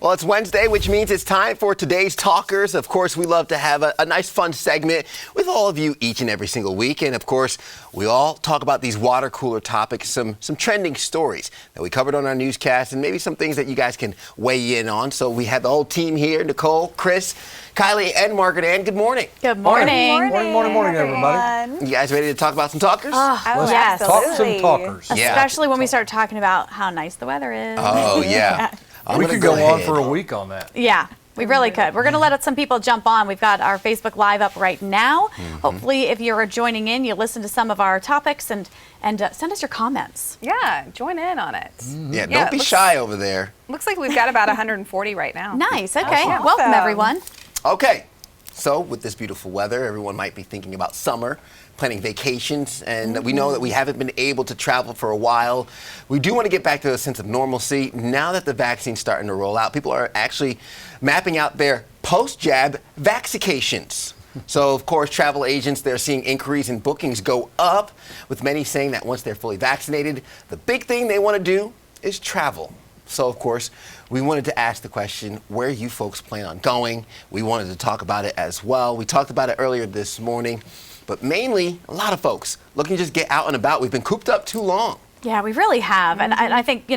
Well, it's Wednesday, which means it's time for today's Talkers. Of course, we love to have a nice, fun segment with all of you each and every single week. And, of course, we all talk about these water cooler topics, some trending stories that we covered on our newscast, and maybe some things that you guys can weigh in on. So we have the whole team here, Nicole, Chris, Kylie, and Margaret Ann. Good morning. Good morning. Morning, everybody. You guys ready to talk about some Talkers? Let's Yes. Talk some Talkers. Especially when we start talking about how nice the weather is. Oh, yeah. We could go on for a week on that. Yeah, we really could. We're going to let some people jump on. We've got our Facebook Live up right now. Hopefully, if you're joining in, you listen to some of our topics and send us your comments. Yeah, join in on it. Yeah, don't be shy over there. Looks like we've got about 140 right now. Nice. Okay. Awesome. Welcome, everyone. Okay. So with this beautiful weather, everyone might be thinking about summer, planning vacations, and we know that we haven't been able to travel for a while. We do want to get back to a sense of normalcy. Now that the vaccine's starting to roll out, people are actually mapping out their post-jab vaxications. So, of course, travel agents, they're seeing inquiries and bookings go up, with many saying that once they're fully vaccinated, the big thing they want to do is travel. So, of course, we wanted to ask the question, where you folks plan on going? We wanted to talk about it as well. We talked about it earlier this morning, but mainly a lot of folks looking to just get out and about. We've been cooped up too long. Yeah, we really have. And I think,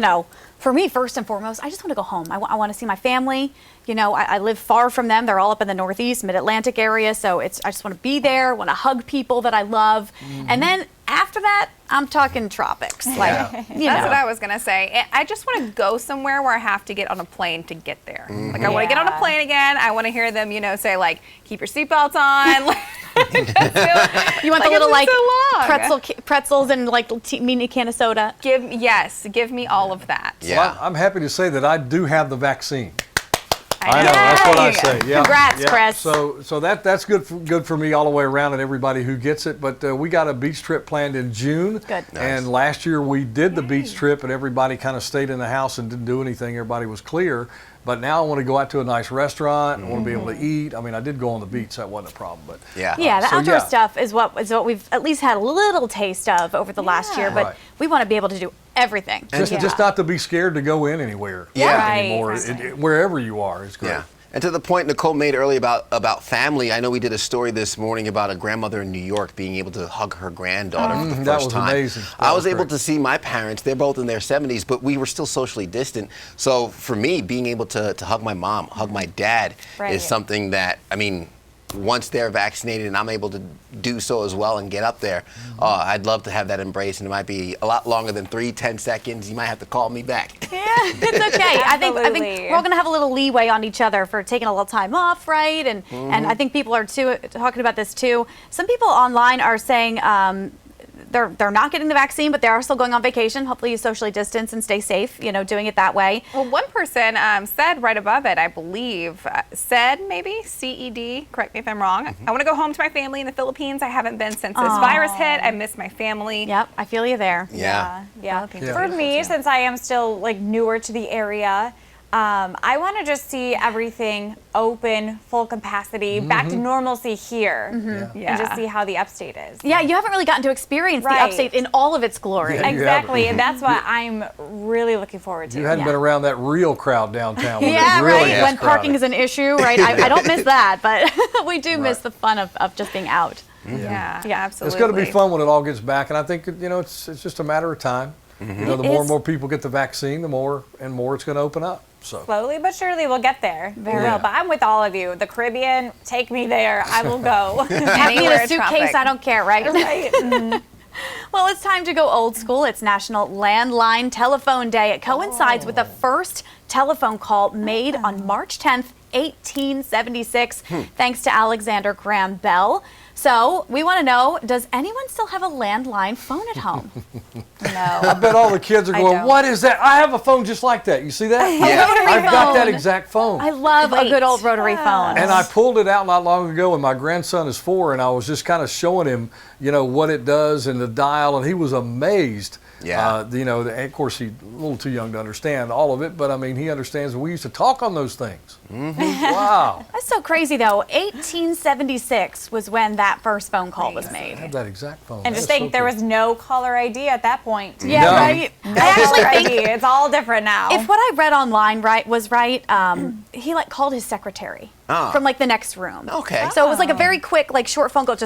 for me, first and foremost, I just want to go home. I want to see my family. I live far from them. They're all up in the Northeast, Mid-Atlantic area. So I just want to be there, want to hug people that I love. And then after that, I'm talking tropics. That's what I was going to say. I just want to go somewhere where I have to get on a plane to get there. Like, I want to get on a plane again. I want to hear them, say, like, keep your seatbelts on. You want the little pretzels and like mini can of soda? Give me all of that. Yeah. Well, I'm happy to say that I do have the vaccine. I know, that's what I say. Yeah. Congrats, Chris. So that's good for me all the way around and everybody who gets it. But we got a beach trip planned in June. Good. Nice. And last year we did the beach trip and everybody kind of stayed in the house and didn't do anything. Everybody was clear. But now I want to go out to a nice restaurant. I want to be able to eat. I mean, I did go on the beach. That wasn't a problem. But the outdoor stuff is what we've at least had a little taste of over the last year. But we want to be able to do everything. Just not to be scared to go in anywhere anymore. Wherever you are is great. Yeah. And to the point Nicole made earlier about family, I know we did a story this morning about a grandmother in New York being able to hug her granddaughter for the first that was time. Amazing. I was able to see my parents. They're both in their 70s, but we were still socially distant. So for me, being able to hug my mom, hug my dad is something that, once they're vaccinated and I'm able to do so as well and get up there, I'd love to have that embrace, and it might be a lot longer than 3-10 seconds. You might have to call me back. Yeah, it's okay. I think we're all going to have a little leeway on each other for taking a little time off, right? And I think people are talking about this too. Some people online are saying they're not getting the vaccine, but they are still going on vacation. Hopefully you socially distance and stay safe, doing it that way. Well, one person said right above it, I believe, said maybe, CED, correct me if I'm wrong, I want to go home to my family in the Philippines. I haven't been since this virus hit. I miss my family. Yep, I feel you there. Yeah. For me, since I am still newer to the area, I want to just see everything open, full capacity, back to normalcy here, and just see how the upstate is. Yeah, you haven't really gotten to experience the upstate in all of its glory. Yeah, exactly, and that's what I'm really looking forward to. You hadn't been around that real crowd downtown. When parking is an issue, right? I don't miss that, but we do miss the fun of just being out. Yeah, absolutely. It's going to be fun when it all gets back, and I think it's just a matter of time. The more and more people get the vaccine, the more and more it's going to open up. So. Slowly but surely we'll get there. We will. But I'm with all of you. The Caribbean, take me there. I will go. Have me in a suitcase, I don't care, right? Well, it's time to go old school. It's National Landline Telephone Day. It coincides with the first telephone call made on March 10th, 1876, thanks to Alexander Graham Bell. So we want to know, does anyone still have a landline phone at home? No. I bet all the kids are going, what is that? I have a phone just like that. You see that? I've got that exact phone. I love a good old rotary phone. And I pulled it out not long ago, and my grandson is 4, and I was just kind of showing him, what it does and the dial, and he was amazed Yeah. You know, of course, he's a little too young to understand all of it, but I mean, he understands that we used to talk on those things. Wow. That's so crazy, though. 1876 was when that first phone call was I made. have that exact phone. And That just is think so there cool. was no caller ID at that point. Yeah, No. right? I actually think it's all different now. if what I read online was right, he like called his secretary from like the next room. Okay. So it was like a very quick, like short phone call,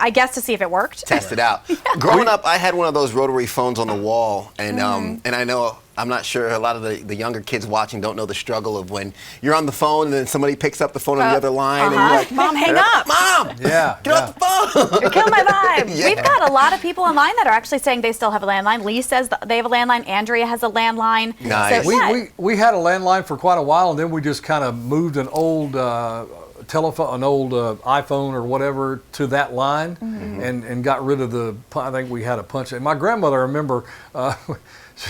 I guess to see if it worked. Test it out. Growing up, I had one of those rotary phones on the wall, and I know, I'm not sure, a lot of the younger kids watching don't know the struggle of when you're on the phone and then somebody picks up the phone on the other line and you're like, Mom, hang up. Mom, Yeah. get off the phone. You're killing my vibe. Yeah. We've got a lot of people online that are actually saying they still have a landline. Lee says they have a landline. Andrea has a landline. Nice. So, yeah. We had a landline for quite a while, and then we just kind of moved an old telephone, an old iPhone or whatever to that line, and got rid of I think we had a punch. And my grandmother, I remember,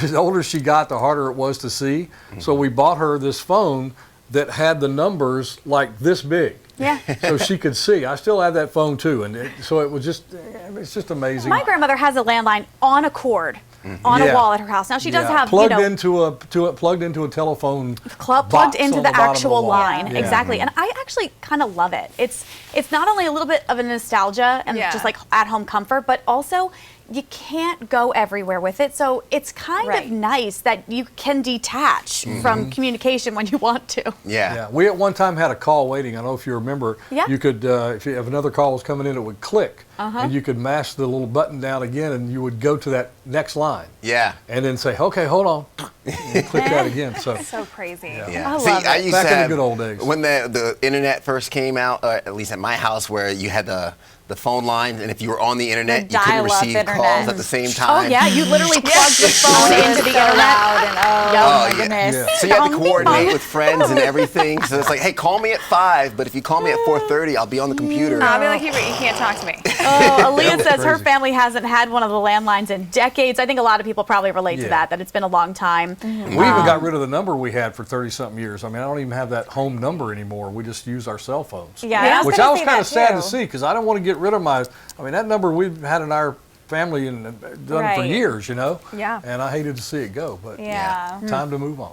the older she got, the harder it was to see. So we bought her this phone that had the numbers like this big. Yeah. So she could see. I still have that phone too, and so it was it's just amazing. My grandmother has a landline on a cord on a Yeah. wall at her house. Now she does have, plugged you know, plugged into a telephone plugged box into on the bottom of actual wall. line. Yeah. Exactly. And I actually kind of love it. It's not only a little bit of a nostalgia and Yeah. just like at home comfort, but also you can't go everywhere with it. So it's kind Right. of nice that you can detach from communication when you want to. Yeah. Yeah, we at one time had a call waiting. I don't know if you remember. Yeah. You could, if another call was coming in, it would click, and you could mash the little button down again, and you would go to that next line, Yeah. and then say, "Okay, hold on," and click that again. So So crazy. Yeah. I See, love I it. used Back to in the have, good old days. when the internet first came out, or at least at my house, where you had the phone lines, and if you were on the internet, The you couldn't dial-up receive internet. calls at the same Oh time. yeah, you literally plugged your phone into the internet. And, oh my yeah. goodness. Yeah. So you had to Bong, bing, coordinate bong. with friends and everything. So it's like, hey, call me at 5, but if you call me at 4:30, I'll be on the computer. I'll be like, you can't talk to me. Oh, Aaliyah was says her crazy. family hasn't had one of the landlines in decades. I think a lot of people probably relate to Yeah. that it's been a long time. we even got rid of the number we had for 30-something years. I mean, I don't even have that home number anymore. We just use our cell phones. Yeah, Which gonna I was say kind that of sad to too. see because I don't want to get rid of that number we've had in our family and done for Right. years, you know? Yeah. And I hated to see it go, but Yeah. time to move on.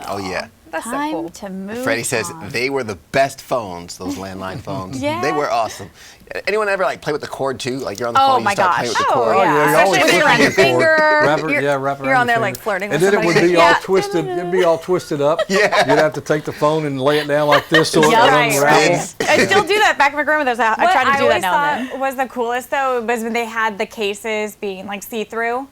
Oh, yeah. That's so Time cool. to move Freddie says on. they were the best phones, those landline phones. Yeah. They were awesome. Anyone ever like play with the cord too? Like you're on the Oh, phone, you my start gosh. playing with the Oh, cord. yeah. you Especially always if you're flip on your your finger, cord. Wrap you're- it around you're on there, your like, finger. flirting and with then it would somebody. be all Yeah. twisted. It'd be all twisted up. Yeah. You'd have to take the phone and lay it down like this so it Yeah, would right, unravel. right. I still do that back at my grandmother's house. I What try to do that always now and then. thought was the coolest though was when they had the cases being like see-through.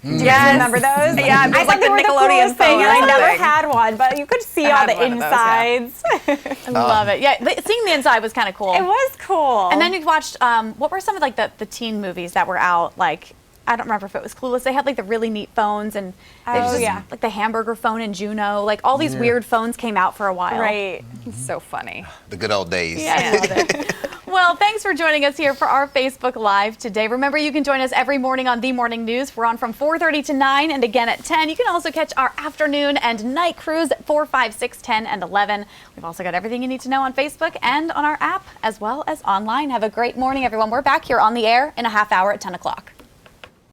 Do you Yes. remember those? Yeah, it was I like thought they the were Nickelodeon coolest thing, phone and I or never something. had one, but you could see I all had the one of those, yeah. insides. I love it. Yeah, seeing the inside was kind of cool. It was cool. And then you watched, what were some of like the teen movies that were out? Like, I don't remember if it was Clueless. They had like the really neat phones and they Oh, just, yeah. like the hamburger phone and Juno. Like all these weird phones came out for a while. right. It's so funny. The good old days. Yeah, I love it. Well, thanks for joining us here for our Facebook Live today. Remember, you can join us every morning on The Morning News. We're on from 4:30 to 9 and again at 10. You can also catch our afternoon and night cruise at 4, 5, 6, 10, and 11. We've also got everything you need to know on Facebook and on our app, as well as online. Have a great morning, everyone. We're back here on the air in a half hour at 10 o'clock.